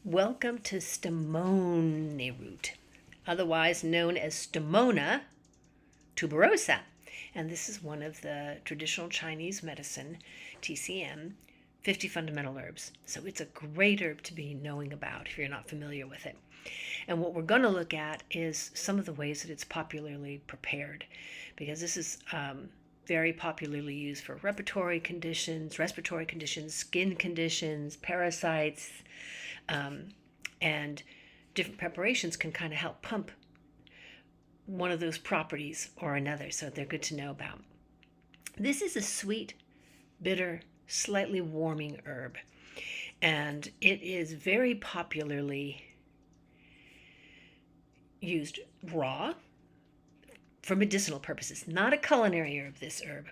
Welcome to Stemone Root, otherwise known as Stemona tuberosa. And this is one of the traditional Chinese medicine, TCM, 50 fundamental herbs. So it's a great herb to be knowing about if you're not familiar with it. And what we're going to look at is some of the ways that it's popularly prepared, because this is very popularly used for respiratory conditions, skin conditions, parasites, and different preparations can kind of help pump one of those properties or another, so they're good to know about. This is a sweet, bitter, slightly warming herb, and it is very popularly used raw for medicinal purposes, not a culinary herb, this herb.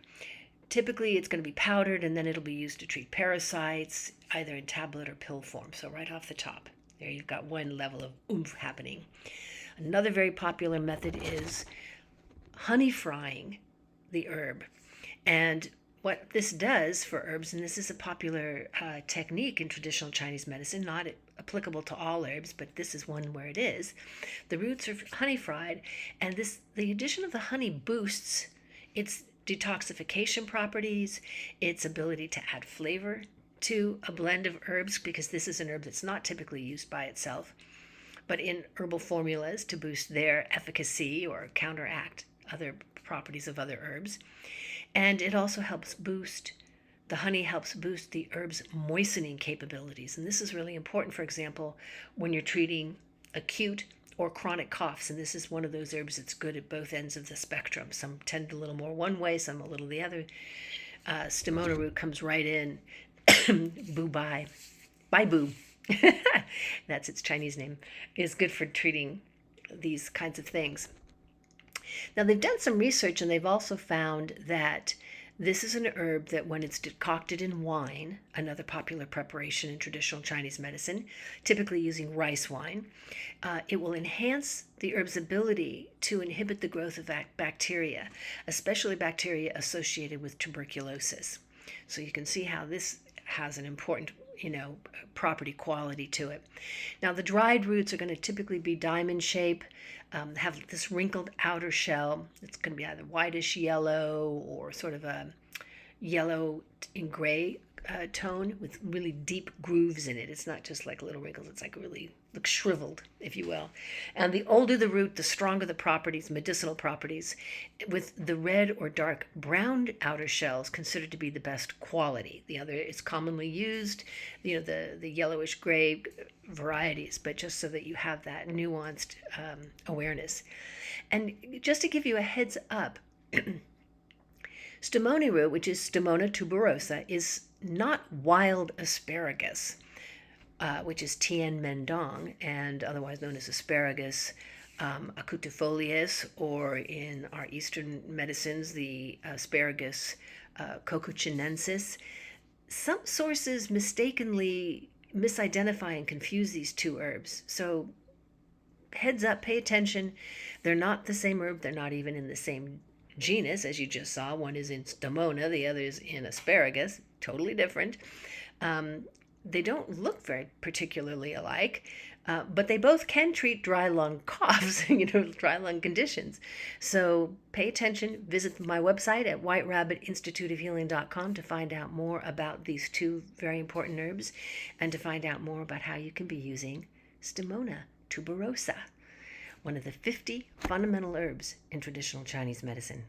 Typically, it's going to be powdered, and then it'll be used to treat parasites, either in tablet or pill form. So right off the top, there you've got one level of oomph happening. Another very popular method is honey frying the herb. And what this does for herbs, and this is a popular technique in traditional Chinese medicine, not applicable to all herbs, but this is one where it is. The roots are honey fried, and the addition of the honey boosts its detoxification properties, its ability to add flavor to a blend of herbs, because this is an herb that's not typically used by itself, but in herbal formulas to boost their efficacy or counteract other properties of other herbs. And it also the honey helps boost the herb's moistening capabilities. And this is really important, for example, when you're treating acute or chronic coughs, and this is one of those herbs that's good at both ends of the spectrum. Some tend a little more one way, some a little the other. Stemone root comes right in. Boo bye. Bye boo. That's its Chinese name. Is good for treating these kinds of things. Now, they've done some research, and they've also found that this is an herb that when it's decocted in wine, another popular preparation in traditional Chinese medicine, typically using rice wine, it will enhance the herb's ability to inhibit the growth of bacteria, especially bacteria associated with tuberculosis. So you can see how this has an important property quality to it. Now, the dried roots are going to typically be diamond shape, have this wrinkled outer shell. It's going to be either whitish yellow or sort of a yellow and gray tone with really deep grooves in it. It's not just like little wrinkles. It's like really looks shriveled, if you will. And the older the root, the stronger the properties, medicinal properties, with the red or dark brown outer shells considered to be the best quality. The other is commonly used, the yellowish gray varieties, but just so that you have that nuanced awareness. And just to give you a heads up, Stemone root, which is Stemona tuberosa, is not wild asparagus, which is Tian Mendong, and otherwise known as asparagus acutifolius, or in our Eastern medicines, the asparagus cochinensis. Some sources mistakenly misidentify and confuse these two herbs. So heads up, pay attention. They're not the same herb. They're not even in the same genus, as you just saw. One is in Stemona, the other is in asparagus, totally different. They don't look very particularly alike, but they both can treat dry lung coughs, dry lung conditions. So pay attention. Visit my website at whiterabbitinstituteofhealing.com to find out more about these two very important herbs and to find out more about how you can be using Stemona tuberosa, one of the 50 fundamental herbs in traditional Chinese medicine.